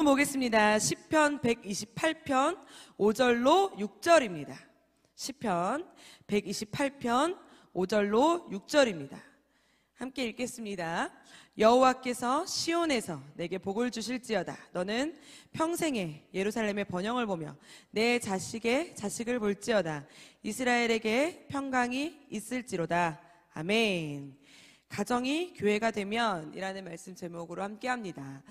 보겠습니다. 시편 128편 5절로 6절입니다. 시편 128편 5절로 6절입니다. 함께 읽겠습니다. 여호와께서 시온에서 내게 복을 주실지어다. 너는 평생에 예루살렘의 번영을 보며 내 자식의 자식을 볼지어다. 이스라엘에게 평강이 있을지로다. 아멘. 가정이 교회가 되면 이라는 말씀 제목으로 함께 합니다.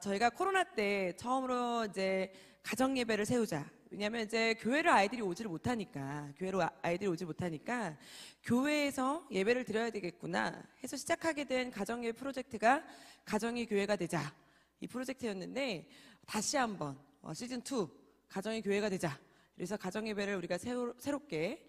저희가 코로나 때 처음으로 이제 가정 예배를 세우자. 왜냐하면 이제 교회를 아이들이 오지를 못하니까, 교회에서 예배를 드려야 되겠구나 해서 시작하게 된 가정 예배 프로젝트가 가정이 교회가 되자. 이 프로젝트였는데 다시 한번 시즌 2 가정이 교회가 되자. 그래서 가정 예배를 우리가 새롭게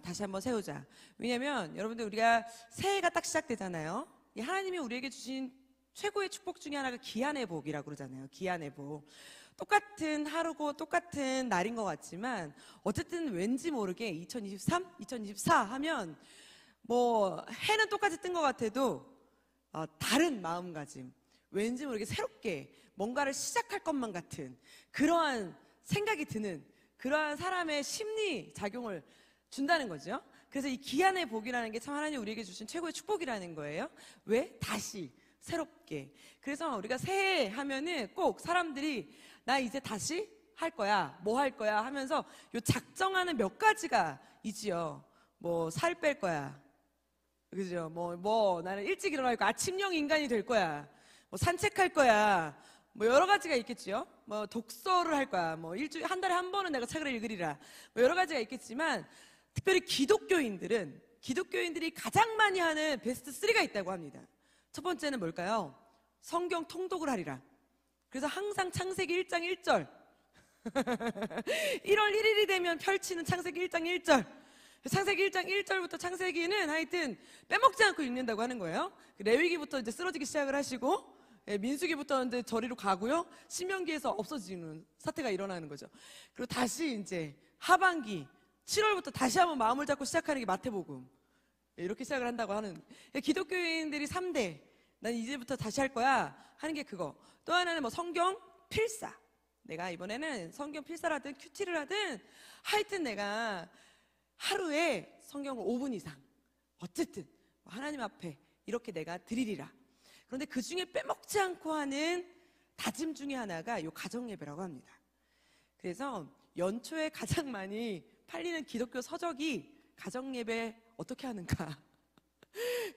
다시 한번 세우자. 왜냐면 여러분들 우리가 새해가 딱 시작되잖아요. 하나님이 우리에게 주신 최고의 축복 중에 하나가 기한의 복이라고 그러잖아요. 기한의 복. 똑같은 하루고 똑같은 날인 것 같지만 어쨌든 왠지 모르게 2023, 2024 하면 뭐 해는 똑같이 뜬 것 같아도 다른 마음가짐, 왠지 모르게 새롭게 뭔가를 시작할 것만 같은 그러한 생각이 드는 그러한 사람의 심리 작용을 준다는 거죠. 그래서 이 기한의 복이라는 게 참 하나님 우리에게 주신 최고의 축복이라는 거예요. 왜? 다시 새롭게. 그래서 우리가 새해 하면은 꼭 사람들이 나 이제 다시 할 거야, 뭐 할 거야 하면서 요 작정하는 몇 가지가 있지요. 뭐 살 뺄 거야, 그죠? 뭐 나는 일찍 일어나고 아침형 인간이 될 거야, 뭐 산책할 거야, 뭐 여러 가지가 있겠지요. 뭐 독서를 할 거야, 뭐 일주일에 한 달에 한 번은 내가 책을 읽으리라, 뭐 여러 가지가 있겠지만 특별히 기독교인들이 가장 많이 하는 베스트 3가 있다고 합니다. 첫 번째는 뭘까요? 성경 통독을 하리라. 그래서 항상 창세기 1장 1절 1월 1일이 되면 펼치는 창세기 1장 1절, 창세기 1장 1절부터 창세기는 하여튼 빼먹지 않고 읽는다고 하는 거예요. 레위기부터 이제 쓰러지기 시작을 하시고 민수기부터 이제 저리로 가고요. 신명기에서 없어지는 사태가 일어나는 거죠. 그리고 다시 이제 하반기 7월부터 다시 한번 마음을 잡고 시작하는 게 마태복음, 이렇게 시작을 한다고 하는, 기독교인들이 3대 난 이제부터 다시 할 거야 하는 게 그거. 또 하나는 뭐 성경 필사. 내가 이번에는 성경 필사라든 큐티를 하든 하여튼 내가 하루에 성경을 5분 이상 어쨌든 하나님 앞에 이렇게 내가 드리리라. 그런데 그 중에 빼먹지 않고 하는 다짐 중에 하나가 요 가정예배라고 합니다. 그래서 연초에 가장 많이 팔리는 기독교 서적이 가정예배 어떻게 하는가,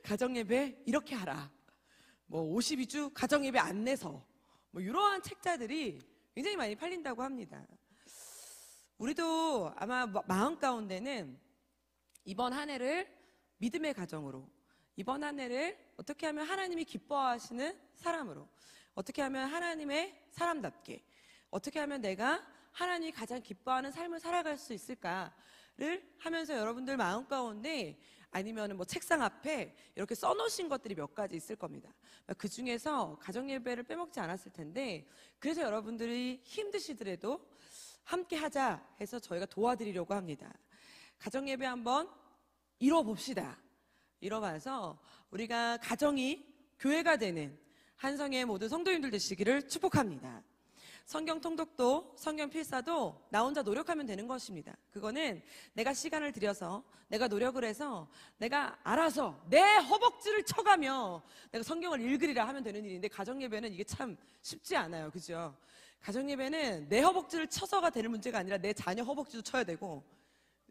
가정예배 이렇게 하라, 뭐 52주 가정예배 안내서, 뭐 이러한 책자들이 굉장히 많이 팔린다고 합니다. 우리도 아마 마음 가운데는 이번 한 해를 믿음의 가정으로, 이번 한 해를 어떻게 하면 하나님이 기뻐하시는 사람으로, 어떻게 하면 하나님의 사람답게, 어떻게 하면 내가 하나님이 가장 기뻐하는 삶을 살아갈 수 있을까를 하면서 여러분들 마음 가운데 아니면 뭐 책상 앞에 이렇게 써놓으신 것들이 몇 가지 있을 겁니다. 그 중에서 가정예배를 빼먹지 않았을 텐데, 그래서 여러분들이 힘드시더라도 함께 하자 해서 저희가 도와드리려고 합니다. 가정예배 한번 이뤄봅시다. 이뤄봐서 우리가 가정이 교회가 되는 한성의 모든 성도님들 되시기를 축복합니다. 성경 통독도 성경 필사도 나 혼자 노력하면 되는 것입니다. 그거는 내가 시간을 들여서 내가 노력을 해서 내가 알아서 내 허벅지를 쳐가며 내가 성경을 읽으리라 하면 되는 일인데, 가정예배는 이게 참 쉽지 않아요. 그죠? 가정예배는 내 허벅지를 쳐서가 되는 문제가 아니라 내 자녀 허벅지도 쳐야 되고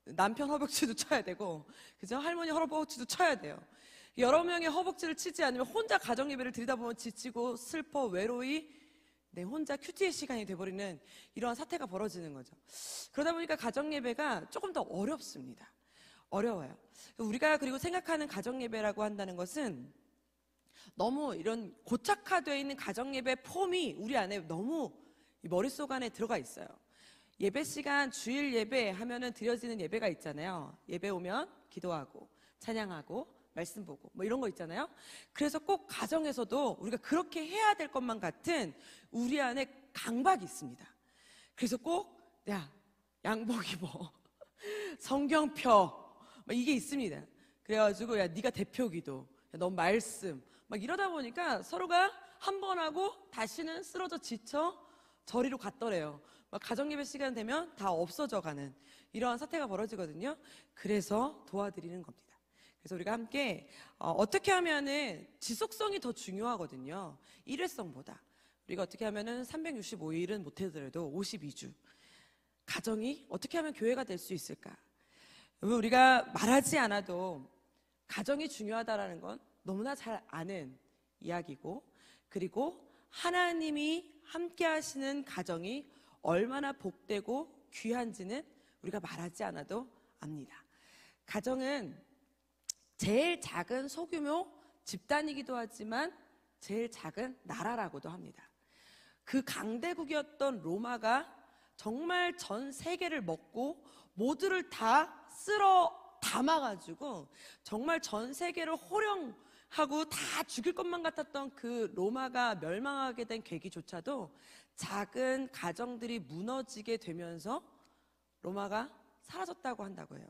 남편 허벅지도 쳐야 되고, 그죠? 할머니 허벅지도 쳐야 돼요. 여러 명의 허벅지를 치지 않으면 혼자 가정예배를 드리다 보면 지치고 슬퍼 외로이 내 혼자 큐티의 시간이 돼버리는 이러한 사태가 벌어지는 거죠. 그러다 보니까 가정예배가 조금 더 어렵습니다. 어려워요. 우리가 그리고 생각하는 가정예배라고 한다는 것은 너무 이런 고착화되어 있는 가정예배 폼이 우리 안에 너무 머릿속 안에 들어가 있어요. 예배 시간, 주일 예배 하면은 드려지는 예배가 있잖아요. 예배 오면 기도하고 찬양하고 말씀 보고 뭐 이런 거 있잖아요. 그래서 꼭 가정에서도 우리가 그렇게 해야 될 것만 같은 우리 안에 강박이 있습니다. 그래서 꼭 야, 양복 입어, 성경 펴, 막 이게 있습니다. 그래가지고 야, 네가 대표 기도, 야, 너 말씀, 막 이러다 보니까 서로가 한 번 하고 다시는 쓰러져 지쳐 저리로 갔더래요. 가정예배 시간 되면 다 없어져 가는 이러한 사태가 벌어지거든요. 그래서 도와드리는 겁니다. 그래서 우리가 함께 어떻게 하면은 지속성이 더 중요하거든요. 일회성보다. 우리가 어떻게 하면은 365일은 못하더라도 52주 가정이 어떻게 하면 교회가 될 수 있을까? 우리가 말하지 않아도 가정이 중요하다라는 건 너무나 잘 아는 이야기고, 그리고 하나님이 함께 하시는 가정이 얼마나 복되고 귀한지는 우리가 말하지 않아도 압니다. 가정은 제일 작은 소규모 집단이기도 하지만 제일 작은 나라라고도 합니다. 그 강대국이었던 로마가 정말 전 세계를 먹고 모두를 다 쓸어 담아가지고 정말 전 세계를 호령하고 다 죽일 것만 같았던 그 로마가 멸망하게 된 계기조차도 작은 가정들이 무너지게 되면서 로마가 사라졌다고 한다고 해요.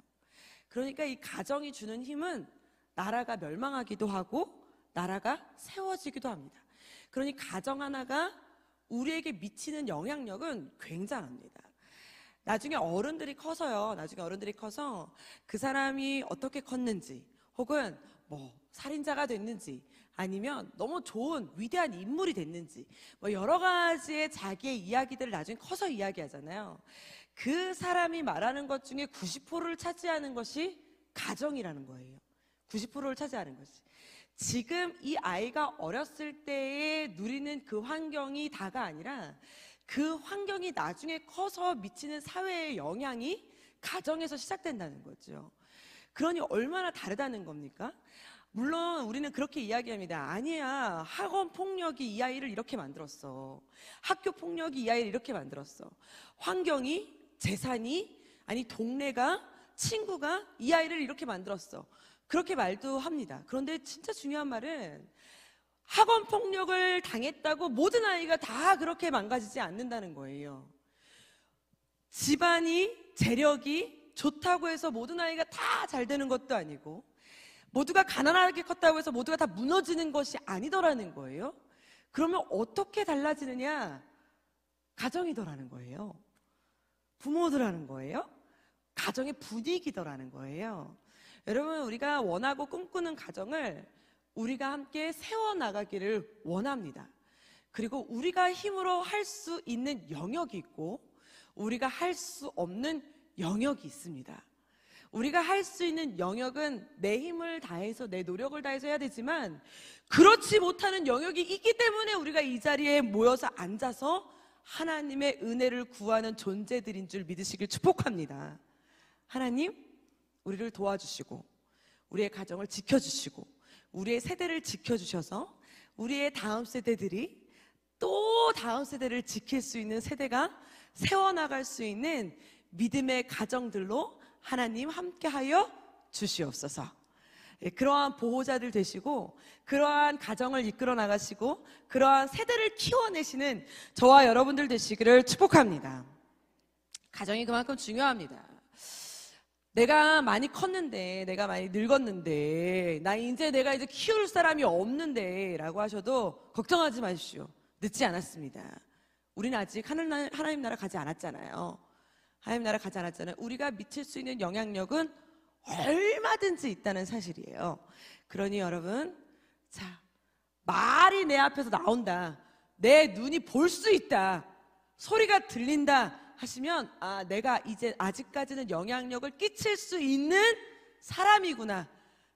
그러니까 이 가정이 주는 힘은 나라가 멸망하기도 하고 나라가 세워지기도 합니다. 그러니 가정 하나가 우리에게 미치는 영향력은 굉장합니다. 나중에 어른들이 커서 그 사람이 어떻게 컸는지, 혹은 살인자가 됐는지, 아니면 너무 좋은 위대한 인물이 됐는지, 여러 가지의 자기의 이야기들을 나중에 커서 이야기하잖아요. 그 사람이 말하는 것 중에 90%를 차지하는 것이 가정이라는 거예요. 90%를 차지하는 것이. 지금 이 아이가 어렸을 때에 누리는 그 환경이 다가 아니라 그 환경이 나중에 커서 미치는 사회의 영향이 가정에서 시작된다는 거죠. 그러니 얼마나 다르다는 겁니까? 물론 우리는 그렇게 이야기합니다. 아니야, 학원 폭력이 이 아이를 이렇게 만들었어. 학교 폭력이 이 아이를 이렇게 만들었어. 환경이, 재산이, 아니 동네가, 친구가 이 아이를 이렇게 만들었어. 그렇게 말도 합니다. 그런데 진짜 중요한 말은 학원 폭력을 당했다고 모든 아이가 다 그렇게 망가지지 않는다는 거예요. 집안이, 재력이 좋다고 해서 모든 아이가 다 잘 되는 것도 아니고, 모두가 가난하게 컸다고 해서 모두가 다 무너지는 것이 아니더라는 거예요. 그러면 어떻게 달라지느냐? 가정이더라는 거예요. 부모더라는 거예요. 가정의 분위기더라는 거예요. 여러분, 우리가 원하고 꿈꾸는 가정을 우리가 함께 세워나가기를 원합니다. 그리고 우리가 힘으로 할 수 있는 영역이 있고 우리가 할 수 없는 영역이 있습니다. 우리가 할 수 있는 영역은 내 힘을 다해서, 내 노력을 다해서 해야 되지만, 그렇지 못하는 영역이 있기 때문에 우리가 이 자리에 모여서 앉아서 하나님의 은혜를 구하는 존재들인 줄 믿으시길 축복합니다. 하나님, 우리를 도와주시고 우리의 가정을 지켜주시고 우리의 세대를 지켜주셔서 우리의 다음 세대들이 또 다음 세대를 지킬 수 있는 세대가 세워나갈 수 있는 믿음의 가정들로 하나님 함께하여 주시옵소서. 그러한 보호자들 되시고 그러한 가정을 이끌어 나가시고 그러한 세대를 키워내시는 저와 여러분들 되시기를 축복합니다. 가정이 그만큼 중요합니다. 내가 많이 컸는데, 내가 많이 늙었는데, 내가 이제 키울 사람이 없는데 라고 하셔도 걱정하지 마십시오. 늦지 않았습니다. 우리는 아직 하나님 나라 가지 않았잖아요. 하나님 나라 가지 않았잖아요. 우리가 미칠 수 있는 영향력은 얼마든지 있다는 사실이에요. 그러니 여러분, 자, 말이 내 앞에서 나온다, 내 눈이 볼 수 있다, 소리가 들린다 하시면, 내가 이제 아직까지는 영향력을 끼칠 수 있는 사람이구나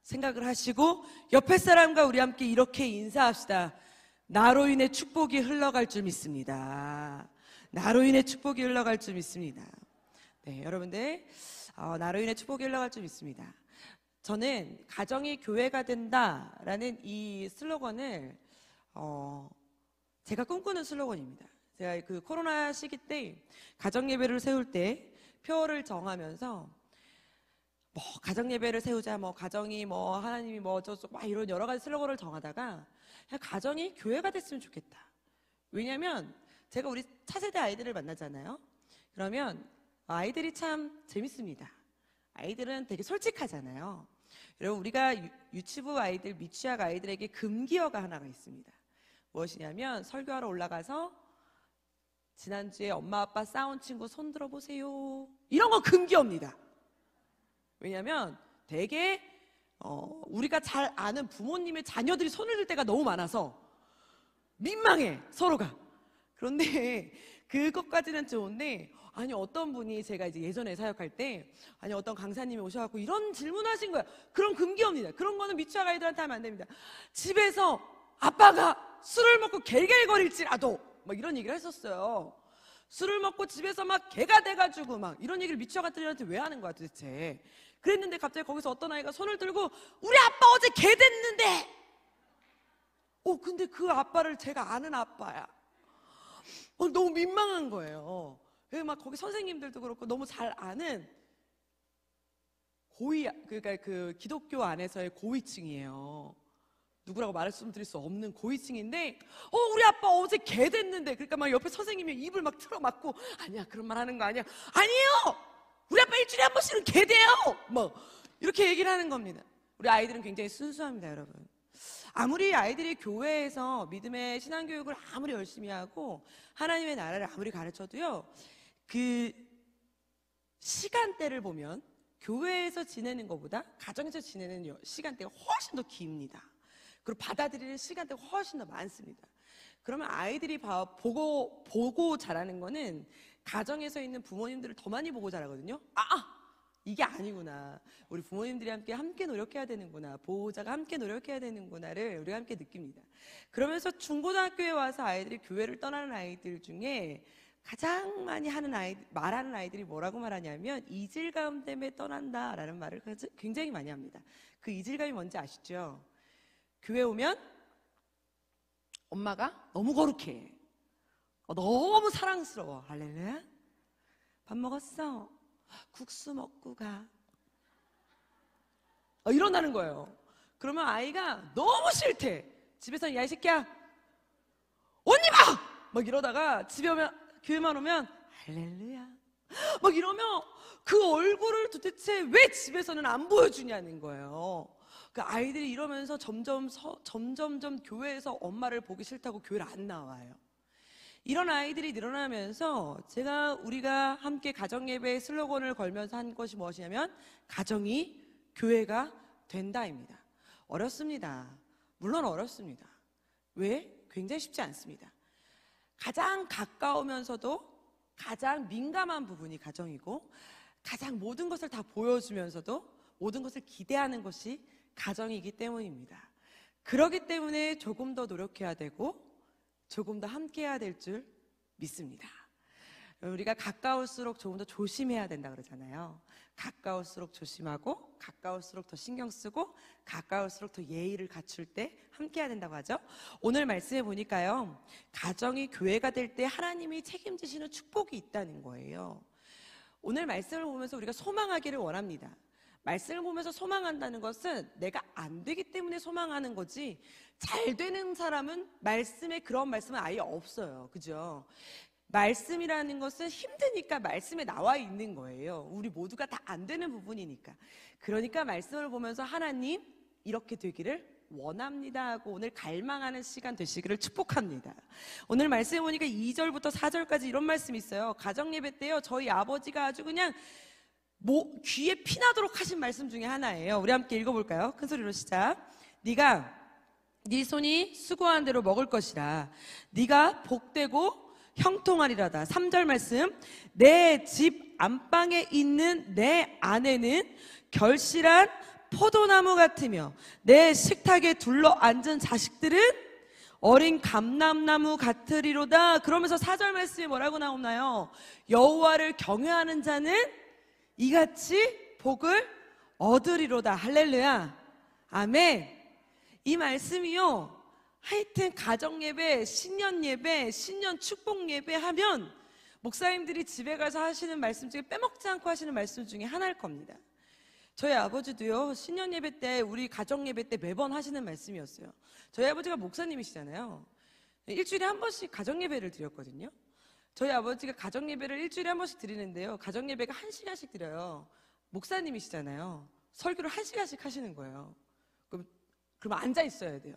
생각을 하시고 옆에 사람과 우리 함께 이렇게 인사합시다. 나로 인해 축복이 흘러갈 줄 믿습니다. 나로 인해 축복이 흘러갈 줄 믿습니다. 네, 여러분들, 나로 인해 축복이 흘러갈 줄 믿습니다. 저는 가정이 교회가 된다라는 이 슬로건을 제가 꿈꾸는 슬로건입니다. 제가 그 코로나 시기 때 가정 예배를 세울 때 표어를 정하면서 가정 예배를 세우자, 가정이 하나님이 어쩌고 막 이런 여러 가지 슬로건을 정하다가 그냥 가정이 교회가 됐으면 좋겠다. 왜냐면 제가 우리 차세대 아이들을 만나잖아요. 그러면 아이들이 참 재밌습니다. 아이들은 되게 솔직하잖아요. 여러분, 우리가 유치부 아이들, 미취학 아이들에게 금기어가 하나가 있습니다. 무엇이냐면 설교하러 올라가서 지난주에 엄마 아빠 싸운 친구 손 들어보세요. 이런 건 금기어입니다. 왜냐하면 되게 우리가 잘 아는 부모님의 자녀들이 손을 들 때가 너무 많아서 민망해 서로가. 그런데 그것까지는 좋은데 아니 어떤 분이 제가 이제 예전에 사역할 때 아니 어떤 강사님이 오셔갖고 이런 질문하신 거야. 그런 금기어입니다. 그런 거는 미취학 아이들한테 하면 안 됩니다. 집에서 아빠가 술을 먹고 갤갤거릴지라도 막 이런 얘기를 했었어요. 술을 먹고 집에서 막 개가 돼가지고 막 이런 얘기를 미취학 아이들한테 왜 하는 거야 도대체. 그랬는데 갑자기 거기서 어떤 아이가 손을 들고 우리 아빠 어제 개 됐는데 근데 그 아빠를 제가 아는 아빠야. 너무 민망한 거예요. 막 거기 선생님들도 그렇고 너무 잘 아는 고위, 그러니까 그 기독교 안에서의 고위층이에요. 누구라고 말씀드릴 수 없는 고위층인데 우리 아빠 어제 개 됐는데. 그러니까 막 옆에 선생님이 입을 막 틀어막고 아니야 그런 말 하는 거 아니야. 아니에요 우리 아빠 일주일에 한 번씩은 개 돼요 뭐 이렇게 얘기를 하는 겁니다. 우리 아이들은 굉장히 순수합니다 여러분. 아무리 아이들이 교회에서 믿음의 신앙교육을 아무리 열심히 하고 하나님의 나라를 아무리 가르쳐도요 그 시간대를 보면 교회에서 지내는 것보다 가정에서 지내는 시간대가 훨씬 더 깁니다. 그리고 받아들이는 시간대가 훨씬 더 많습니다. 그러면 아이들이 보고 자라는 거는 가정에서 있는 부모님들을 더 많이 보고 자라거든요. 이게 아니구나. 우리 부모님들이 함께 노력해야 되는구나. 보호자가 함께 노력해야 되는구나를 우리가 함께 느낍니다. 그러면서 중고등학교에 와서 아이들이 교회를 떠나는 아이들 중에 가장 많이 말하는 아이들이 뭐라고 말하냐면 이질감 때문에 떠난다라는 말을 굉장히 많이 합니다. 그 이질감이 뭔지 아시죠? 교회 오면 엄마가 너무 거룩해. 너무 사랑스러워. 할렐루야. 밥 먹었어? 국수 먹고 가. 이러나는 거예요. 그러면 아이가 너무 싫대. 집에서는 야 이 새끼야 옷 입어! 막 이러다가 집에 오면 교회만 오면 할렐루야 막 이러면 그 얼굴을 도대체 왜 집에서는 안 보여주냐는 거예요. 그 아이들이 이러면서 점점점 교회에서 엄마를 보기 싫다고 교회를 안 나와요. 이런 아이들이 늘어나면서 우리가 함께 가정예배의 슬로건을 걸면서 한 것이 무엇이냐면 가정이 교회가 된다입니다. 어렵습니다. 물론 어렵습니다. 왜? 굉장히 쉽지 않습니다. 가장 가까우면서도 가장 민감한 부분이 가정이고 가장 모든 것을 다 보여주면서도 모든 것을 기대하는 것이 가정이기 때문입니다. 그렇기 때문에 조금 더 노력해야 되고 조금 더 함께해야 될 줄 믿습니다. 우리가 가까울수록 조금 더 조심해야 된다 그러잖아요. 가까울수록 조심하고 가까울수록 더 신경 쓰고 가까울수록 더 예의를 갖출 때 함께해야 된다고 하죠. 오늘 말씀해 보니까요 가정이 교회가 될 때 하나님이 책임지시는 축복이 있다는 거예요. 오늘 말씀을 보면서 우리가 소망하기를 원합니다. 말씀을 보면서 소망한다는 것은 내가 안 되기 때문에 소망하는 거지 잘 되는 사람은 그런 말씀은 아예 없어요. 그죠? 말씀이라는 것은 힘드니까 말씀에 나와 있는 거예요. 우리 모두가 다 안 되는 부분이니까. 그러니까 말씀을 보면서 하나님 이렇게 되기를 원합니다 하고 오늘 갈망하는 시간 되시기를 축복합니다. 오늘 말씀해 보니까 2절부터 4절까지 이런 말씀이 있어요. 가정예배 때요 저희 아버지가 아주 그냥 귀에 피나도록 하신 말씀 중에 하나예요. 우리 함께 읽어볼까요? 큰 소리로 시작. 네 손이 수고한 대로 먹을 것이라. 네가 복되고 형통하리라다. 3절 말씀. 내 집 안방에 있는 내 아내는 결실한 포도나무 같으며 내 식탁에 둘러앉은 자식들은 어린 감람나무 같으리로다. 그러면서 4절 말씀이 뭐라고 나오나요? 여호와를 경외하는 자는 이같이 복을 얻으리로다. 할렐루야. 아멘. 이 말씀이요 하여튼 가정예배, 신년예배, 신년 축복예배 하면 목사님들이 집에 가서 하시는 말씀 중에 빼먹지 않고 하시는 말씀 중에 하나일 겁니다. 저희 아버지도요 신년예배 때 우리 가정예배 때 매번 하시는 말씀이었어요. 저희 아버지가 목사님이시잖아요. 일주일에 한 번씩 가정예배를 드렸거든요. 저희 아버지가 가정예배를 일주일에 한 번씩 드리는데요 가정예배가 1시간씩 드려요. 목사님이시잖아요. 설교를 1시간씩 하시는 거예요. 그럼 앉아 있어야 돼요.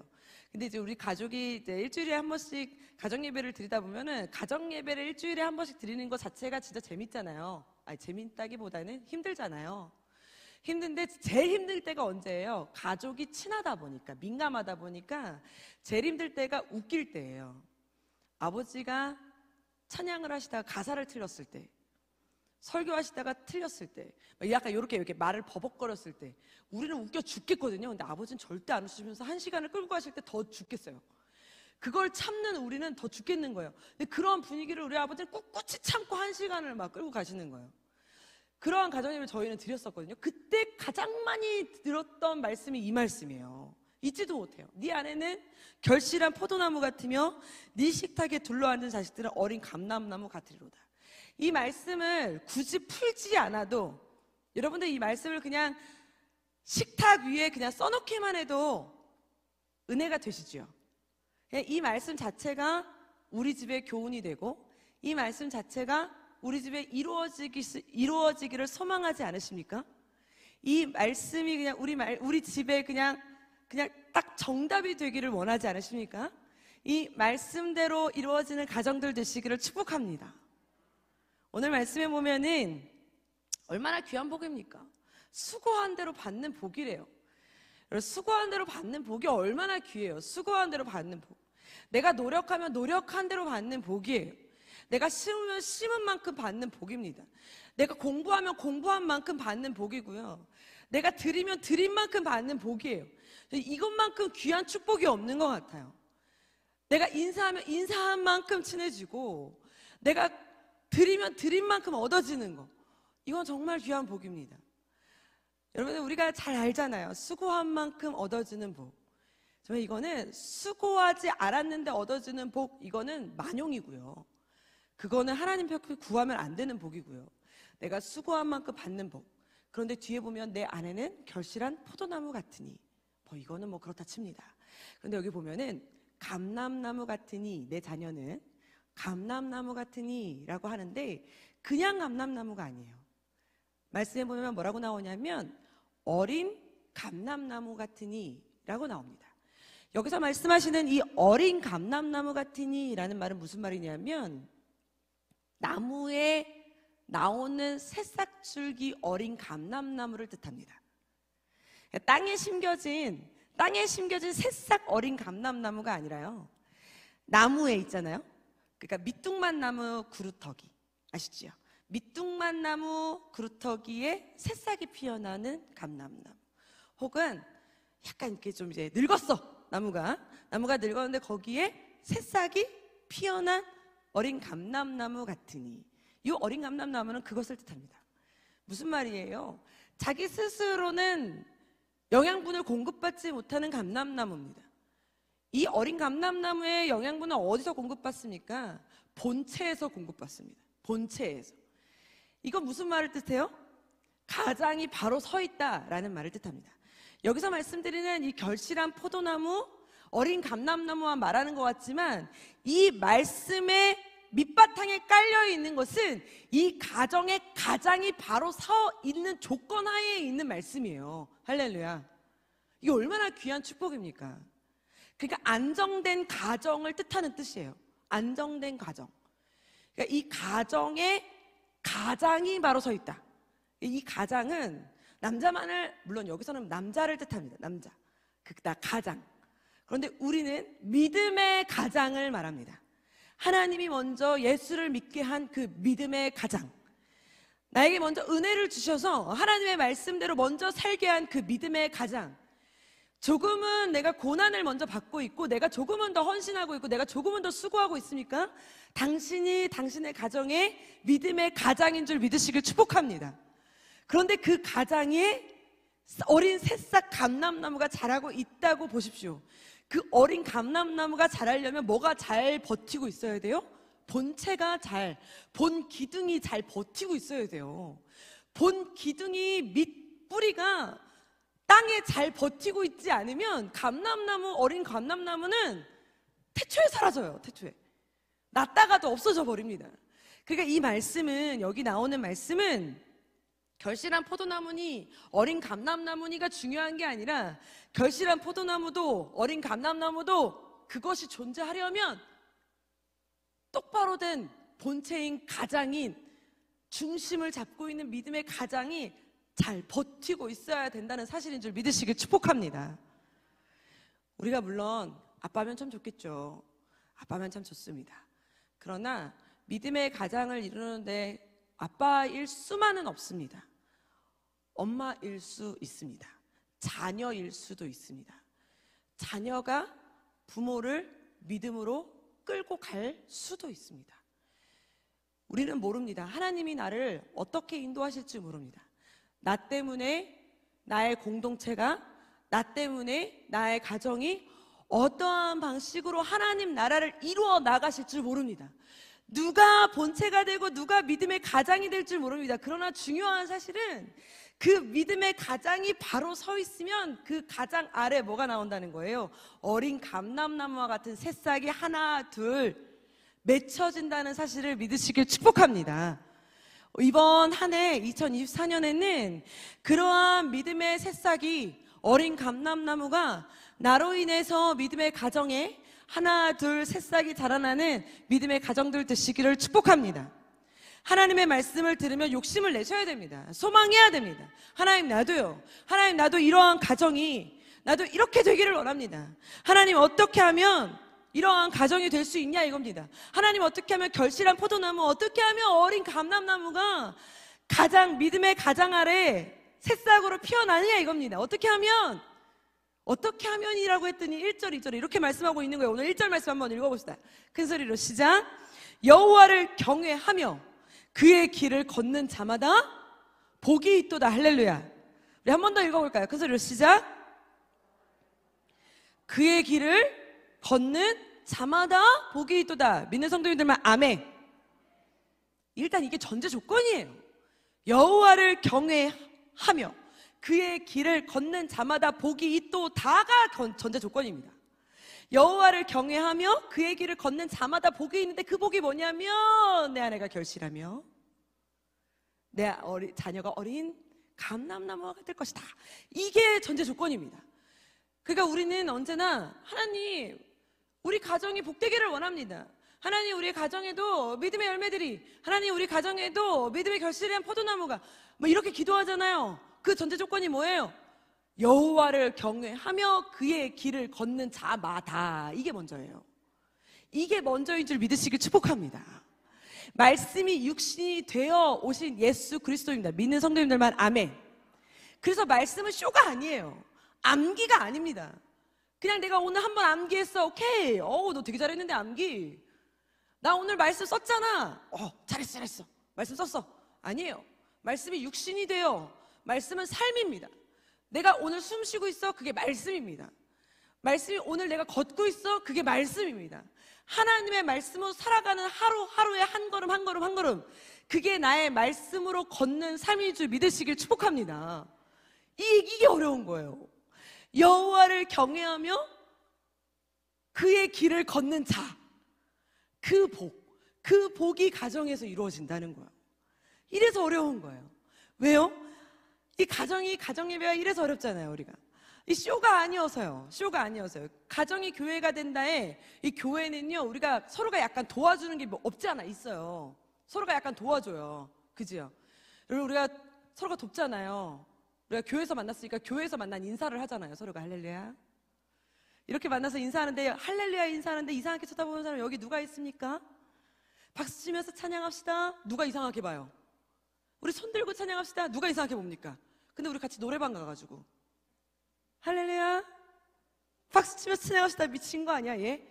근데 이제 우리 가족이 이제 일주일에 한 번씩 가정 예배를 드리다 보면은 가정 예배를 일주일에 한 번씩 드리는 것 자체가 진짜 재밌잖아요. 아니, 재밌다기보다는 힘들잖아요. 힘든데 제일 힘들 때가 언제예요? 가족이 친하다 보니까, 민감하다 보니까 제일 힘들 때가 웃길 때예요. 아버지가 찬양을 하시다가 가사를 틀렸을 때, 설교하시다가 틀렸을 때, 약간 이렇게 말을 버벅거렸을 때 우리는 웃겨 죽겠거든요. 근데 아버지는 절대 안 웃으시면서 한 시간을 끌고 가실 때 더 죽겠어요. 그걸 참는 우리는 더 죽겠는 거예요. 근데 그런 분위기를 우리 아버지는 꿋꿋이 참고 한 시간을 막 끌고 가시는 거예요. 그러한 가정예배를 저희는 드렸었거든요. 그때 가장 많이 들었던 말씀이 이 말씀이에요. 잊지도 못해요. 네 안에는 결실한 포도나무 같으며 네 식탁에 둘러앉은 자식들은 어린 감람나무 같으리로다. 이 말씀을 굳이 풀지 않아도, 여러분들 이 말씀을 그냥 식탁 위에 그냥 써놓기만 해도 은혜가 되시죠. 이 말씀 자체가 우리 집의 교훈이 되고, 이 말씀 자체가 우리 집에 이루어지기를 소망하지 않으십니까? 이 말씀이 그냥 우리 집에 그냥 딱 정답이 되기를 원하지 않으십니까? 이 말씀대로 이루어지는 가정들 되시기를 축복합니다. 오늘 말씀에 보면은 얼마나 귀한 복입니까? 수고한 대로 받는 복이래요. 수고한 대로 받는 복이 얼마나 귀해요. 수고한 대로 받는 복. 내가 노력하면 노력한 대로 받는 복이에요. 내가 심으면 심은 만큼 받는 복입니다. 내가 공부하면 공부한 만큼 받는 복이고요. 내가 드리면 드린 만큼 받는 복이에요. 이것만큼 귀한 축복이 없는 것 같아요. 내가 인사하면 인사한 만큼 친해지고, 내가 드리면 드린 만큼 얻어지는 거, 이건 정말 귀한 복입니다. 여러분, 우리가 잘 알잖아요. 수고한 만큼 얻어지는 복. 정말 이거는 수고하지 않았는데 얻어지는 복, 이거는 만용이고요. 그거는 하나님 편 구하면 안 되는 복이고요. 내가 수고한 만큼 받는 복. 그런데 뒤에 보면 내 안에는 결실한 포도나무 같으니, 이거는 그렇다 칩니다. 그런데 여기 보면은 감람나무 같으니, 내 자녀는 감람나무 같으니 라고 하는데 그냥 감람나무가 아니에요. 말씀에 보면 뭐라고 나오냐면 어린 감람나무 같으니 라고 나옵니다. 여기서 말씀하시는 이 어린 감람나무 같으니 라는 말은 무슨 말이냐면, 나무에 나오는 새싹줄기 어린 감람나무를 뜻합니다. 땅에 심겨진 새싹 어린 감람나무가 아니라요, 나무에 있잖아요. 그러니까 밑둥만나무 그루터기 아시죠? 밑둥만나무 그루터기에 새싹이 피어나는 감람나무, 혹은 약간 이렇게 좀 이제 늙었어, 나무가 늙었는데 거기에 새싹이 피어난 어린 감람나무 같으니, 이 어린 감람나무는 그것을 뜻합니다. 무슨 말이에요? 자기 스스로는 영양분을 공급받지 못하는 감람나무입니다. 이 어린 감람나무의 영양분은 어디서 공급받습니까? 본체에서 공급받습니다. 본체에서. 이건 무슨 말을 뜻해요? 가장이 바로 서 있다라는 말을 뜻합니다. 여기서 말씀드리는 이 결실한 포도나무, 어린 감람나무와 말하는 것 같지만, 이 말씀의 밑바탕에 깔려 있는 것은 이 가정의 가장이 바로 서 있는 조건 하에 있는 말씀이에요. 할렐루야. 이게 얼마나 귀한 축복입니까? 그러니까 안정된 가정을 뜻하는 뜻이에요. 안정된 가정. 그러니까 이 가정에 가장이 바로 서 있다. 이 가장은 남자만을, 물론 여기서는 남자를 뜻합니다. 남자. 가장. 그런데 우리는 믿음의 가장을 말합니다. 하나님이 먼저 예수를 믿게 한 그 믿음의 가장, 나에게 먼저 은혜를 주셔서 하나님의 말씀대로 먼저 살게 한 그 믿음의 가장, 조금은 내가 고난을 먼저 받고 있고, 내가 조금은 더 헌신하고 있고, 내가 조금은 더 수고하고 있으니까 당신이 당신의 가정의 믿음의 가장인 줄 믿으시길 축복합니다. 그런데 그 가장에 어린 새싹 감람나무가 자라고 있다고 보십시오. 그 어린 감람나무가 자라려면 뭐가 잘 버티고 있어야 돼요? 본체가 본 기둥이 잘 버티고 있어야 돼요. 본 기둥이, 밑 뿌리가 땅에 잘 버티고 있지 않으면 어린 감람나무는 태초에 사라져요. 태초에 났다가도 없어져 버립니다. 그러니까 이 말씀은, 여기 나오는 말씀은 결실한 포도나무니 어린 감람나무니가 중요한 게 아니라 결실한 포도나무도 어린 감람나무도 그것이 존재하려면 똑바로 된 본체인 가장인 중심을 잡고 있는 믿음의 가장이 잘 버티고 있어야 된다는 사실인 줄 믿으시길 축복합니다. 우리가 물론 아빠면 참 좋겠죠. 아빠면 참 좋습니다. 그러나 믿음의 가장을 이루는데 아빠일 수만은 없습니다. 엄마일 수 있습니다. 자녀일 수도 있습니다. 자녀가 부모를 믿음으로 끌고 갈 수도 있습니다. 우리는 모릅니다. 하나님이 나를 어떻게 인도하실지 모릅니다. 나 때문에 나의 공동체가, 나 때문에 나의 가정이 어떠한 방식으로 하나님 나라를 이루어 나가실 줄 모릅니다. 누가 본체가 되고 누가 믿음의 가장이 될 줄 모릅니다. 그러나 중요한 사실은 그 믿음의 가장이 바로 서 있으면 그 가장 아래 뭐가 나온다는 거예요? 어린 감람나무와 같은 새싹이 하나 둘 맺혀진다는 사실을 믿으시길 축복합니다. 이번 한 해 2024년에는 그러한 믿음의 새싹이 어린 감람나무가 나로 인해서 믿음의 가정에 하나 둘 새싹이 자라나는 믿음의 가정들 되시기를 축복합니다. 하나님의 말씀을 들으면 욕심을 내셔야 됩니다. 소망해야 됩니다. 하나님 나도요. 하나님 나도 이러한 가정이 나도 이렇게 되기를 원합니다. 하나님 어떻게 하면 이러한 가정이 될 수 있냐 이겁니다. 하나님 어떻게 하면 결실한 포도나무, 어떻게 하면 어린 감람나무가 가장 믿음의 가장 아래 새싹으로 피어나느냐 이겁니다. 어떻게 하면이라고 했더니 1절 2절 이렇게 말씀하고 있는 거예요. 오늘 1절 말씀 한번 읽어봅시다. 큰 소리로 시작. 여호와를 경외하며 그의 길을 걷는 자마다 복이 있도다. 할렐루야. 우리 한 번 더 읽어볼까요? 큰 소리로 시작. 그의 길을 걷는 자마다 복이 있도다. 믿는 성도님들만 아멘. 일단 이게 전제 조건이에요. 여호와를 경외하며 그의 길을 걷는 자마다 복이 있도다가 전제 조건입니다. 여호와를 경외하며 그의 길을 걷는 자마다 복이 있는데 그 복이 뭐냐면 내 아내가 결실하며 내 자녀가 어린 감람나무가 될 것이다. 이게 전제 조건입니다. 그러니까 우리는 언제나 하나님 우리 가정이 복되기를 원합니다. 하나님 우리 가정에도 믿음의 열매들이, 하나님 우리 가정에도 믿음의 결실한 포도나무가 뭐 이렇게 기도하잖아요. 그 전제 조건이 뭐예요? 여호와를 경외하며 그의 길을 걷는 자마다. 이게 먼저예요. 이게 먼저인 줄 믿으시길 축복합니다. 말씀이 육신이 되어 오신 예수 그리스도입니다. 믿는 성도님들만 아멘. 그래서 말씀은 쇼가 아니에요. 암기가 아닙니다. 그냥 내가 오늘 한번 암기했어. 오케이. 너 되게 잘했는데 암기. 나 오늘 말씀 썼잖아. 잘했어. 말씀 썼어. 아니에요. 말씀이 육신이 되어, 말씀은 삶입니다. 내가 오늘 숨 쉬고 있어. 그게 말씀입니다. 말씀이 오늘 내가 걷고 있어. 그게 말씀입니다. 하나님의 말씀으로 살아가는 하루하루의 한 걸음 한 걸음 한 걸음, 그게 나의 말씀으로 걷는 삶인 줄 믿으시길 축복합니다. 이게 어려운 거예요. 여호와를 경외하며 그의 길을 걷는 자, 그 복이 가정에서 이루어진다는 거예요. 이래서 어려운 거예요. 왜요? 이 가정 예배가 이래서 어렵잖아요. 우리가 이 쇼가 아니어서요. 가정이 교회가 된다에 이 교회는요, 우리가 서로가 약간 도와주는 게 뭐 없지 않아 있어요. 서로가 약간 도와줘요. 그지요? 그리고 우리가 서로가 돕잖아요. 우리가 교회에서 만났으니까 교회에서 만난 인사를 하잖아요. 서로가 할렐루야. 이렇게 만나서 인사하는데, 할렐루야 인사하는데 이상하게 쳐다보는 사람 여기 누가 있습니까? 박수 치면서 찬양합시다. 누가 이상하게 봐요? 우리 손 들고 찬양합시다. 누가 이상하게 봅니까? 근데 우리 같이 노래방 가가지고 할렐루야 박수 치면서 찬양합시다. 미친 거 아니야 얘?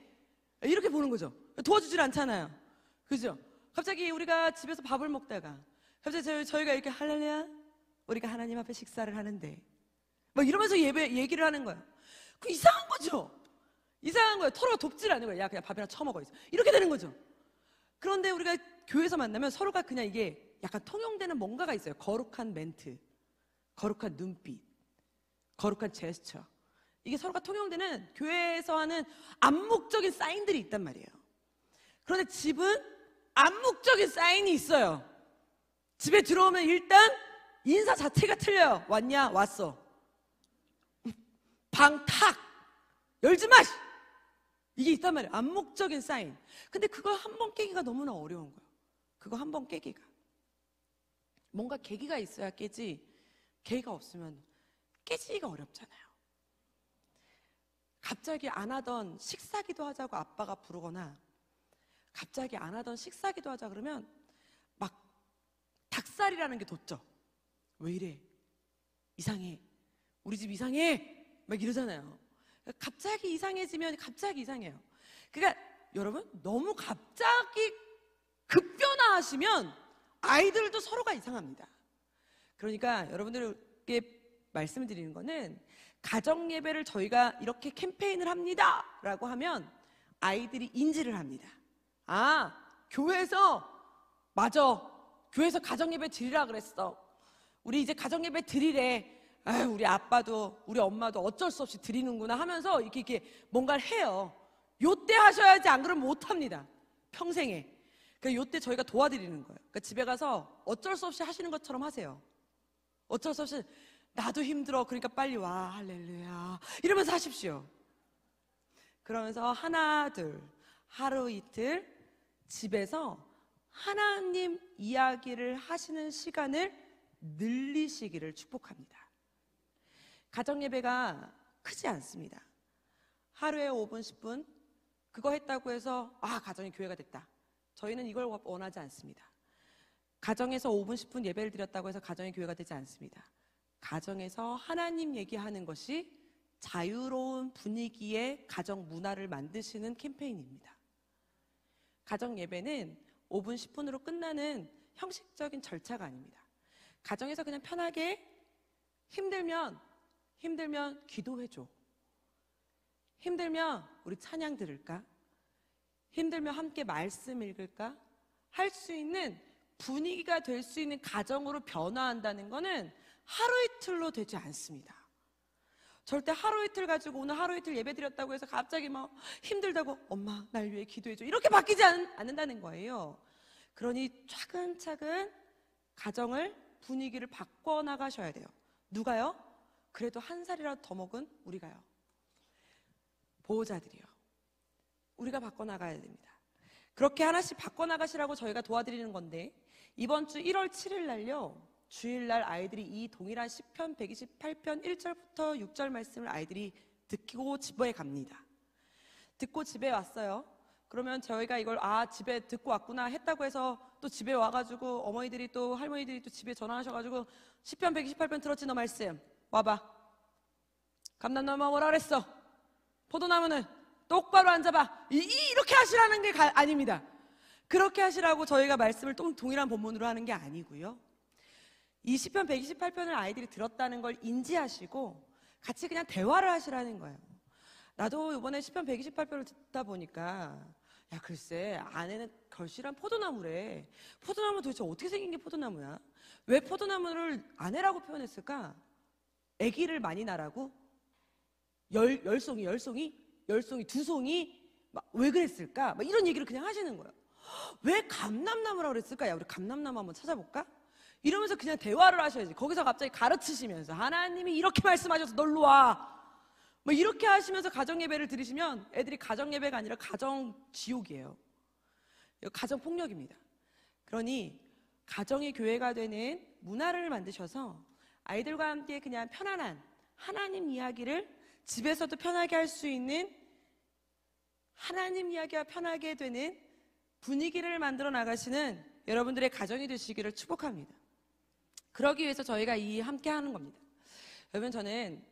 이렇게 보는 거죠. 도와주질 않잖아요. 그죠? 갑자기 우리가 집에서 밥을 먹다가 갑자기 저희가 이렇게 할렐루야 우리가 하나님 앞에 식사를 하는데 막 이러면서 얘기를 하는 거예요. 그 이상한 거죠. 이상한 거예요. 서로가 돕질 않는 거예요. 야 그냥 밥이나 처먹어 있어. 이렇게 되는 거죠. 그런데 우리가 교회에서 만나면 서로가 그냥 이게 약간 통용되는 뭔가가 있어요. 거룩한 멘트, 거룩한 눈빛, 거룩한 제스처. 이게 서로가 통용되는 교회에서 하는 암묵적인 사인들이 있단 말이에요. 그런데 집은 암묵적인 사인이 있어요. 집에 들어오면 일단 인사 자체가 틀려요. 왔냐? 왔어. 방 탁! 열지 마! 이게 있단 말이에요. 암묵적인 사인. 근데 그걸 한 번 깨기가 너무나 어려운 거예요. 그거 한 번 깨기가. 뭔가 계기가 있어야 깨지, 계기가 없으면 깨지기가 어렵잖아요. 갑자기 안 하던 식사기도 하자고 아빠가 부르거나, 갑자기 안 하던 식사기도 하자 그러면 막 닭살이라는 게 돋죠. 왜 이래? 이상해. 우리 집 이상해. 막 이러잖아요. 갑자기 이상해지면 갑자기 이상해요. 그러니까 여러분, 너무 갑자기 급변화하시면 아이들도 서로가 이상합니다. 그러니까 여러분들께 말씀을 드리는 거는, 가정 예배를 저희가 이렇게 캠페인을 합니다 라고 하면 아이들이 인지를 합니다. 아, 교회에서, 맞아, 교회에서 가정 예배 드리라 그랬어. 우리 이제 가정 예배 드리래. 아유, 우리 아빠도 우리 엄마도 어쩔 수 없이 드리는구나 하면서 이렇게 뭔가를 해요. 요때 하셔야지, 안 그러면 못 합니다. 평생에. 그러니까 요때 저희가 도와드리는 거예요. 그러니까 집에 가서 어쩔 수 없이 하시는 것처럼 하세요. 어쩔 수 없이, 나도 힘들어, 그러니까 빨리 와, 할렐루야, 이러면서 하십시오. 그러면서 하나 둘, 하루 이틀 집에서 하나님 이야기를 하시는 시간을 늘리시기를 축복합니다. 가정예배가 크지 않습니다. 하루에 5분, 10분 그거 했다고 해서 가정이 교회가 됐다. 저희는 이걸 원하지 않습니다. 가정에서 5분, 10분 예배를 드렸다고 해서 가정이 교회가 되지 않습니다. 가정에서 하나님 얘기하는 것이 자유로운 분위기의 가정 문화를 만드시는 캠페인입니다. 가정 예배는 5분, 10분으로 끝나는 형식적인 절차가 아닙니다. 가정에서 그냥 편하게 힘들면 기도해줘. 힘들면 우리 찬양 들을까? 힘들면 함께 말씀 읽을까? 할 수 있는 분위기가 될 수 있는 가정으로 변화한다는 것은 하루 이틀로 되지 않습니다. 절대 하루 이틀 가지고 오늘 하루 이틀 예배 드렸다고 해서 갑자기 막 힘들다고 엄마 날 위해 기도해줘 이렇게 바뀌지 않는다는 거예요. 그러니 차근차근 가정을, 분위기를 바꿔나가셔야 돼요. 누가요? 그래도 한 살이라도 더 먹은 우리가요. 보호자들이요. 우리가 바꿔나가야 됩니다. 그렇게 하나씩 바꿔나가시라고 저희가 도와드리는 건데, 이번 주 1월 7일 날요, 주일날 아이들이 이 동일한 시편 128편 1절부터 6절 말씀을 아이들이 듣고 집에 갑니다. 듣고 집에 왔어요. 그러면 저희가 이걸 집에 듣고 왔구나 했다고 해서 또 집에 와가지고 어머니들이 또 할머니들이 또 집에 전화하셔가지고 시편 128편 들었지 너 말씀? 와봐. 감람나무가 뭐라 그랬어? 포도나무는 똑바로 앉아봐. 이렇게 하시라는 게 아닙니다. 그렇게 하시라고 저희가 말씀을 동일한 본문으로 하는 게 아니고요. 이 시편 128편을 아이들이 들었다는 걸 인지하시고 같이 그냥 대화를 하시라는 거예요. 나도 이번에 시편 128편을 듣다 보니까 야 글쎄 안에는 걸실한 포도나무래. 포도나무 도대체 어떻게 생긴 게 포도나무야? 왜 포도나무를 아내라고 표현했을까? 아기를 많이 낳으라고? 열송이 두 송이? 왜 그랬을까? 이런 얘기를 그냥 하시는 거예요. 왜 감람나무라고 그랬을까? 야 우리 감람나무 한번 찾아볼까? 이러면서 그냥 대화를 하셔야지. 거기서 갑자기 가르치시면서 하나님이 이렇게 말씀하셔서 널로 와. 이렇게 하시면서 가정예배를 드리시면 애들이 가정예배가 아니라 가정지옥이에요. 가정폭력입니다. 그러니 가정의 교회가 되는 문화를 만드셔서 아이들과 함께 그냥 편안한 하나님 이야기를 집에서도 편하게 할 수 있는, 하나님 이야기가 편하게 되는 분위기를 만들어 나가시는 여러분들의 가정이 되시기를 축복합니다. 그러기 위해서 저희가 함께 하는 겁니다. 여러분, 저는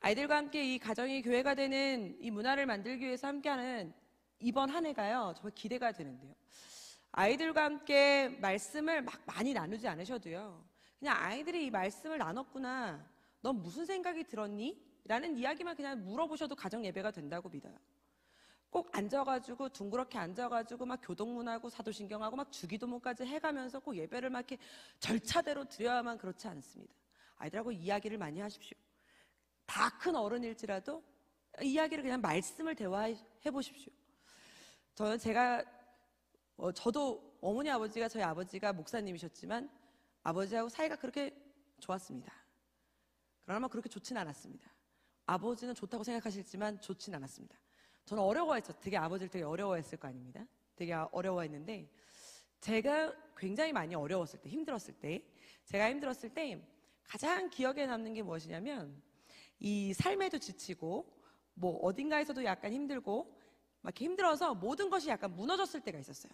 아이들과 함께 이 가정이 교회가 되는 이 문화를 만들기 위해서 함께하는 이번 한 해가요, 정말 기대가 되는데요. 아이들과 함께 말씀을 막 많이 나누지 않으셔도요, 그냥 아이들이 이 말씀을 나눴구나, 넌 무슨 생각이 들었니? 라는 이야기만 그냥 물어보셔도 가정 예배가 된다고 믿어요. 꼭 앉아가지고 둥그렇게 앉아가지고 막 교동문하고 사도신경하고 막 주기도문까지 해가면서 꼭 예배를 막 이렇게 절차대로 드려야만 그렇지 않습니다. 아이들하고 이야기를 많이 하십시오. 다 큰 어른일지라도 이야기를 그냥 말씀을 대화해 보십시오. 저도 어머니 아버지가, 저희 아버지가 목사님이셨지만 아버지하고 사이가 그렇게 좋았습니다. 그러나 그렇게 좋진 않았습니다. 아버지는 좋다고 생각하실지만 좋진 않았습니다. 저는 어려워했죠. 되게 아버지를 되게 어려워했을 거 아닙니다. 되게 어려워했는데, 제가 굉장히 많이 어려웠을 때, 제가 힘들었을 때 가장 기억에 남는 게 무엇이냐면, 이 삶에도 지치고 뭐 어딘가에서도 약간 힘들고 막 이렇게 힘들어서 모든 것이 약간 무너졌을 때가 있었어요.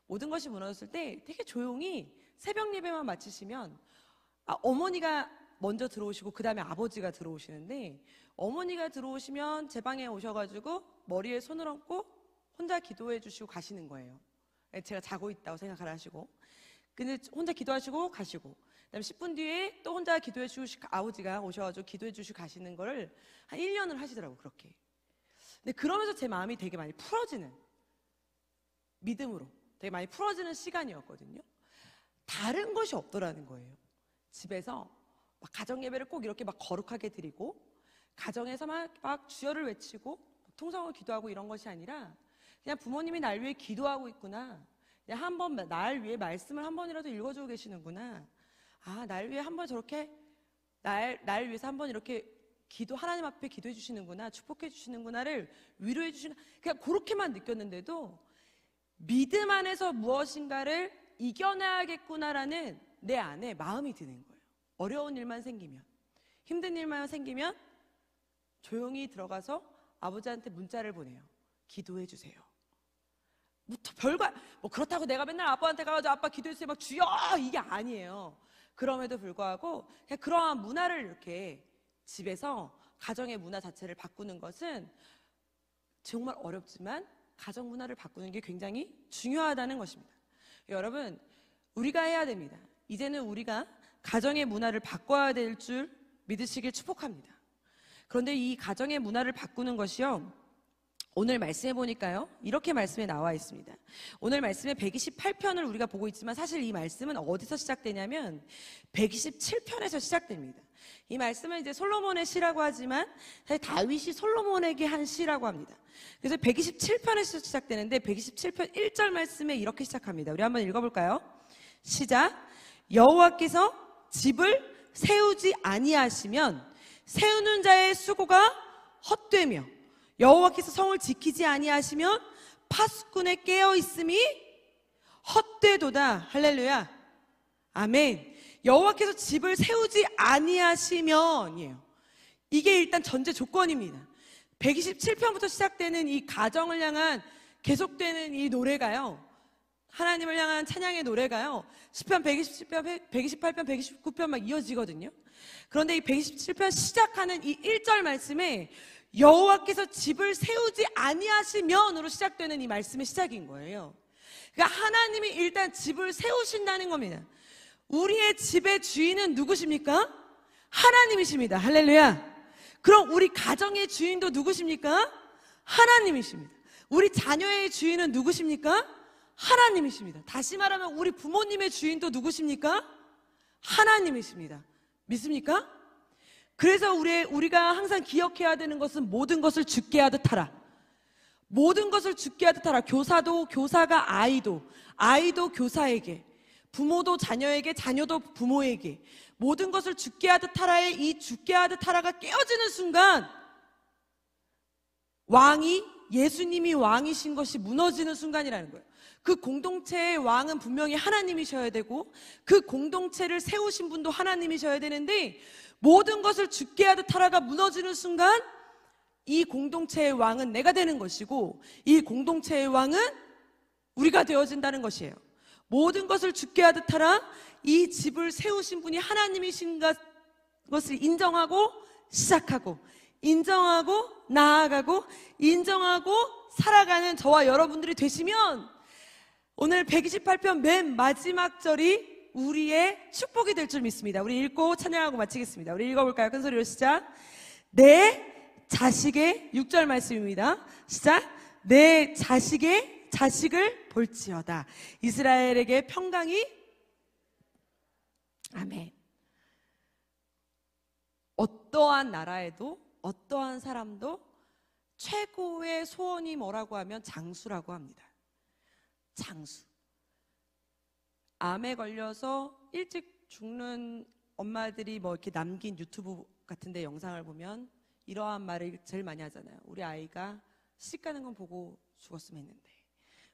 모든 것이 무너졌을 때 되게 조용히 새벽 예배만 마치시면 어머니가 먼저 들어오시고 그 다음에 아버지가 들어오시는데, 어머니가 들어오시면 제 방에 오셔가지고 머리에 손을 얹고 혼자 기도해 주시고 가시는 거예요. 제가 자고 있다고 생각을 하시고, 근데 혼자 기도하시고 가시고, 그다음에 10분 뒤에 또 혼자 기도해 주시고 아버지가 오셔가지고 기도해 주시고 가시는 거를 한 1년을 하시더라고요. 그렇게. 근데 그러면서 제 마음이 되게 많이 풀어지는, 믿음으로 되게 많이 풀어지는 시간이었거든요. 다른 것이 없더라는 거예요. 집에서 막 가정 예배를 꼭 이렇게 막 거룩하게 드리고, 가정에서 막 주여를 외치고 통성을 기도하고 이런 것이 아니라, 그냥 부모님이 날 위해 기도하고 있구나, 그냥 한번 날 위해 말씀을 한 번이라도 읽어주고 계시는구나, 날 위해 한번 저렇게 날 위해서 한번 이렇게 하나님 앞에 기도해 주시는구나, 축복해 주시는구나를 위로해 주시는, 그냥 그렇게만 느꼈는데도 믿음 안에서 무엇인가를 이겨내야겠구나라는 내 안에 마음이 드는 거예요. 어려운 일만 생기면, 힘든 일만 생기면 조용히 들어가서 아버지한테 문자를 보내요. 기도해 주세요. 뭐 그렇다고 내가 맨날 아빠한테 가가지고 아빠 기도해 주세요 막 주여 이게 아니에요. 그럼에도 불구하고 그냥 그러한 문화를 이렇게 집에서, 가정의 문화 자체를 바꾸는 것은 정말 어렵지만 가정 문화를 바꾸는 게 굉장히 중요하다는 것입니다. 여러분, 우리가 해야 됩니다. 이제는 우리가 가정의 문화를 바꿔야 될 줄 믿으시길 축복합니다. 그런데 이 가정의 문화를 바꾸는 것이요, 오늘 말씀해 보니까요, 이렇게 말씀에 나와 있습니다. 오늘 말씀에 128편을 우리가 보고 있지만 사실 이 말씀은 어디서 시작되냐면 127편에서 시작됩니다. 이 말씀은 이제 솔로몬의 시라고 하지만 사실 다윗이 솔로몬에게 한 시라고 합니다. 그래서 127편에서 시작되는데 127편 1절 말씀에 이렇게 시작합니다. 우리 한번 읽어볼까요? 시작. 여호와께서 집을 세우지 아니하시면 세우는 자의 수고가 헛되며, 여호와께서 성을 지키지 아니하시면 파수꾼에 깨어 있음이 헛되도다. 할렐루야. 아멘. 여호와께서 집을 세우지 아니하시면이에요. 이게 일단 전제 조건입니다. 127편부터 시작되는 이 가정을 향한 계속되는 이 노래가요, 하나님을 향한 찬양의 노래가요, 10편, 127편, 128편, 129편 막 이어지거든요. 그런데 이 127편 시작하는 이 1절 말씀에 여호와께서 집을 세우지 아니하시면으로 시작되는 이 말씀의 시작인 거예요. 그러니까 하나님이 일단 집을 세우신다는 겁니다. 우리의 집의 주인은 누구십니까? 하나님이십니다. 할렐루야. 그럼 우리 가정의 주인도 누구십니까? 하나님이십니다. 우리 자녀의 주인은 누구십니까? 하나님이십니다. 다시 말하면 우리 부모님의 주인도 누구십니까? 하나님이십니다. 믿습니까? 그래서 우리가 항상 기억해야 되는 것은 모든 것을 주께 하듯 하라. 모든 것을 주께 하듯 하라. 교사도 교사가 아이도, 아이도 교사에게, 부모도 자녀에게, 자녀도 부모에게 모든 것을 주께 하듯 하라의 이 주께 하듯 하라가 깨어지는 순간, 예수님이 왕이신 것이 무너지는 순간이라는 거예요. 그 공동체의 왕은 분명히 하나님이셔야 되고 그 공동체를 세우신 분도 하나님이셔야 되는데, 모든 것을 주께 하듯 하라가 무너지는 순간 이 공동체의 왕은 내가 되는 것이고 이 공동체의 왕은 우리가 되어진다는 것이에요. 모든 것을 주께 하듯 하라, 이 집을 세우신 분이 하나님이신 것을 인정하고 시작하고, 인정하고 나아가고, 인정하고 살아가는 저와 여러분들이 되시면 오늘 128편 맨 마지막 절이 우리의 축복이 될 줄 믿습니다. 우리 읽고 찬양하고 마치겠습니다. 우리 읽어볼까요? 큰 소리로 시작. 내 자식의 6절 말씀입니다. 시작. 내 자식의 자식을 볼지어다. 이스라엘에게 평강이. 아멘. 어떠한 나라에도 어떠한 사람도 최고의 소원이 뭐라고 하면 장수라고 합니다. 장수. 암에 걸려서 일찍 죽는 엄마들이 뭐 이렇게 남긴 유튜브 같은데 영상을 보면 이러한 말을 제일 많이 하잖아요. 우리 아이가 시집 가는 건 보고 죽었으면 했는데,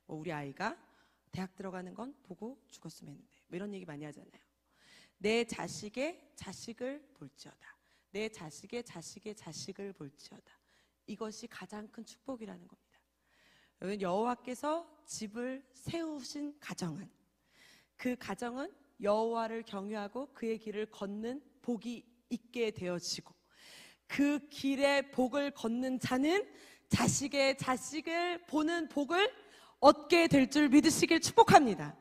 뭐 우리 아이가 대학 들어가는 건 보고 죽었으면 했는데, 뭐 이런 얘기 많이 하잖아요. 내 자식의 자식을 볼지어다. 내 자식의 자식의 자식을 볼지어다. 이것이 가장 큰 축복이라는 겁니다. 여호와께서 집을 세우신 가정은, 그 가정은 여호와를 경유하고 그의 길을 걷는 복이 있게 되어지고, 그 길의 복을 걷는 자는 자식의 자식을 보는 복을 얻게 될 줄 믿으시길 축복합니다.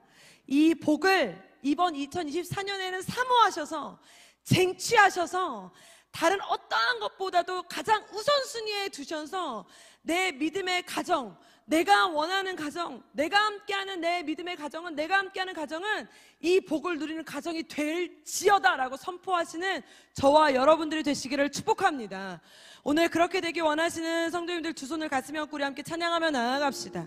이 복을 이번 2024년에는 사모하셔서 쟁취하셔서 다른 어떠한 것보다도 가장 우선순위에 두셔서 내 믿음의 가정, 내가 원하는 가정, 내가 함께하는 내 믿음의 가정은, 내가 함께하는 가정은 이 복을 누리는 가정이 될지어다라고 선포하시는 저와 여러분들이 되시기를 축복합니다. 오늘 그렇게 되기 원하시는 성도님들 두 손을 가슴에 얹고 우리 함께 찬양하며 나아갑시다.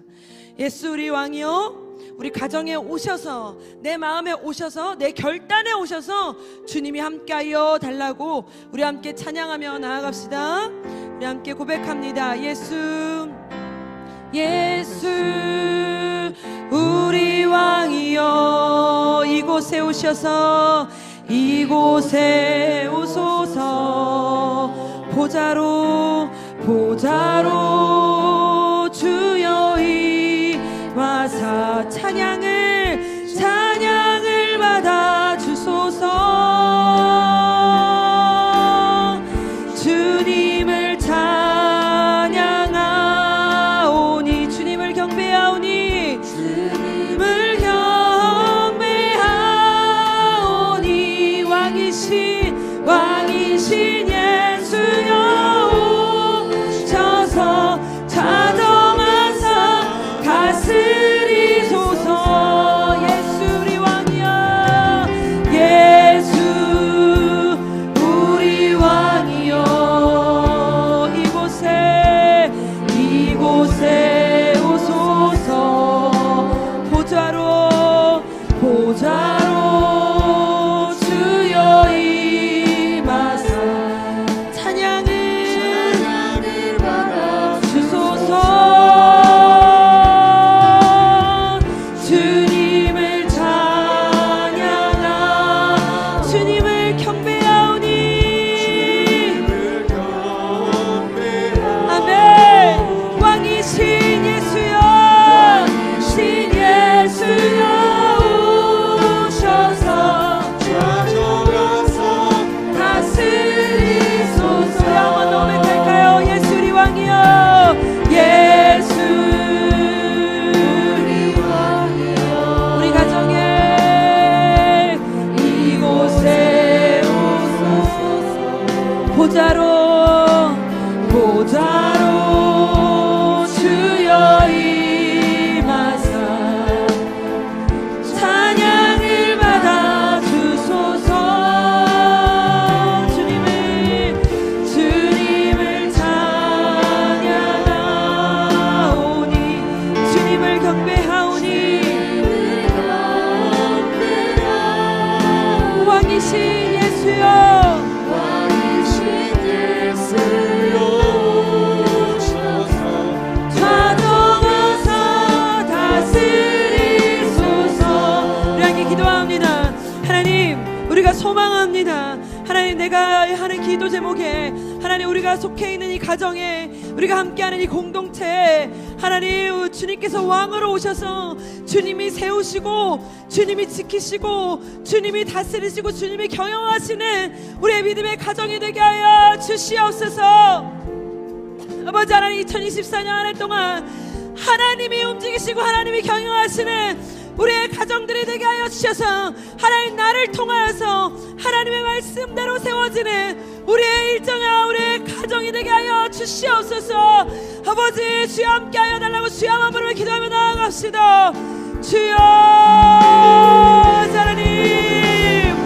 예수 우리 왕이요, 우리 가정에 오셔서, 내 마음에 오셔서, 내 결단에 오셔서 주님이 함께하여 달라고 우리 함께 찬양하며 나아갑시다. 우리 함께 고백합니다. 예수, 예수 우리 왕이여, 이곳에 오셔서 이곳에 오소서. 보좌로 보좌로 주여 임하사 찬양을 받아 주소서. 주님을 찬양하오니, 주님을 경배하오니, 주님을 경배하오니, 왕이신 예수여 오셔서 자정하사 다스리소서. 예수 우리 왕이여, 예수 우리 왕이여, 이곳에 오소서. 보좌로 주여 임하사 찬양을 받아 주소서. 주님을 찬양하, 주님을 경배하오니, 아멘. 왕이신 예수여, 신 예수여 오셔서 다스리소서. 영원 노래할까요? 예수 우리 왕이여, 예수 우리 왕이여, 우리 가정에 이곳에 오소서. 보좌로 주여 임하사 찬양을 받아 주소서. 주님을 찬양하오니, 주님을 경배하오니, 왕이신 예수여 자정하사 다스리소서. 우리 함께 기도합니다. 하나님, 우리가 소망합니다. 하나님, 내가 하는 기도 제목에, 하나님 우리가 속해 있는 이 가정에, 우리가 함께하는 이 공동체에, 하나님 주님께서 왕으로 오셔서 주님이 세우시고, 주님이 지키시고, 주님이 다스리시고, 주님이 경영하시는 우리의 믿음의 가정이 되게 하여 주시옵소서. 아버지 하나님, 2024년 한 해 동안 하나님이 움직이시고 하나님이 경영하시는 우리의 가정들이 되게 하여 주셔서, 하나님 나를 통하여서 하나님의 말씀대로 세워지는 우리의 일정과 우리의 가정이 되게 하여 주시옵소서. 아버지, 주여 함께 하여 달라고 주여 한번 부르며 기도하며 나아갑시다. 주여 하나님,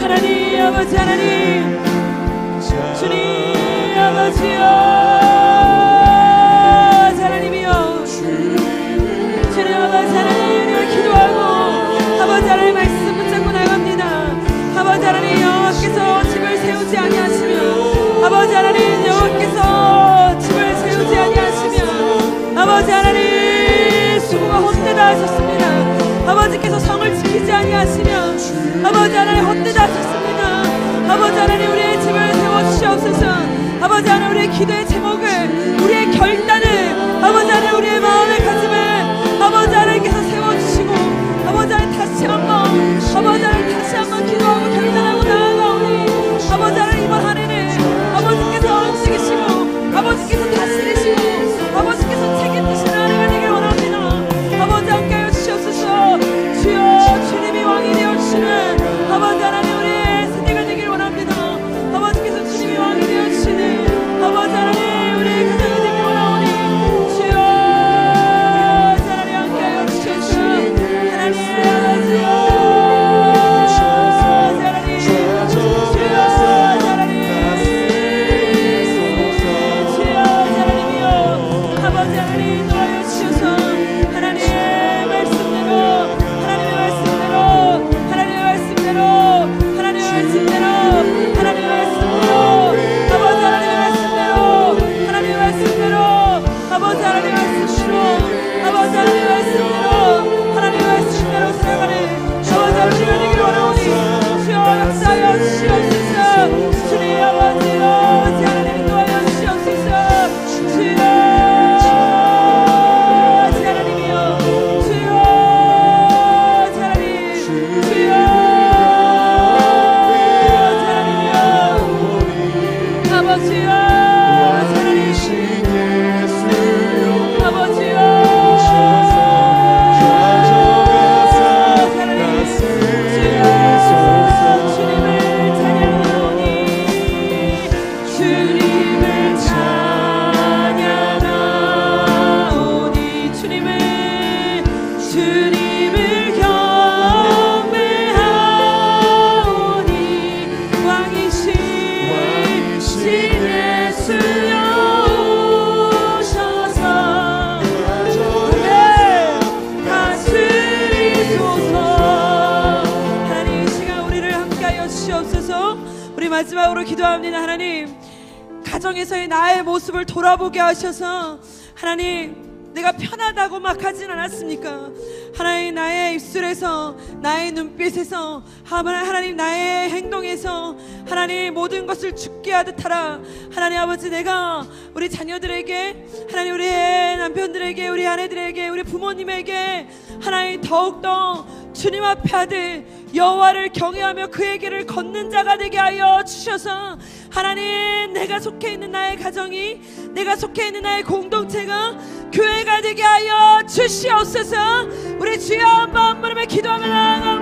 하나님 아버지, 하나님 주님 아버지여, 하나님이여, 주님을 아버지께서 성을 지키지 아니하시면 아버지 하나님 헛되다 하셨습니다. 아버지 하나님 우리의 집을 세워주시옵소서. 아버지 하나님 우리의 기도의 제목을, 우리의 결단을, 아버지 하나님 우리의 마음의 가슴을 아버지 하나님께서 세워주시고, 아버지 하나님 다시 한번, 아버지 하나님 다시 한번 기도하고 결단하고 나아가오니, 아버지 하나님 이번 한 해는 아버지께서 움직이시고 아버지께서 다스리시고 아버지께서 책임지시는 한 해가 되길 원합니다. 아버지 함께하여 주시옵소서. 주여, 주님이 왕이 되어주시는 아버지 하나님 우리의 세대가 되길 원합니다. 아버지께서 주님이 왕이 되어주시는 아버지 하나님 우리의 가정이 되길 원하오니, 주여 하나님 함께하여 주시옵소서. 하나님 아버지여, 마지막으로 기도합니다. 하나님, 가정에서의 나의 모습을 돌아보게 하셔서 하나님, 내가 편하다고 막 하진 않았습니까? 하나님, 나의 입술에서, 나의 눈빛에서, 하나님 나의 행동에서 하나님 모든 것을 죽게 하듯 하라. 하나님 아버지, 내가 우리 자녀들에게, 하나님 우리 남편들에게, 우리 아내들에게, 우리 부모님에게 하나님 더욱더 주님 앞에 하듯 여호와를 경외하며 그의 길을 걷는 자가 되게 하여 주셔서, 하나님 내가 속해 있는 나의 가정이, 내가 속해 있는 나의 공동체가 교회가 되게 하여 주시옵소서. 우리 주여 한번 부르며 기도하며 나아가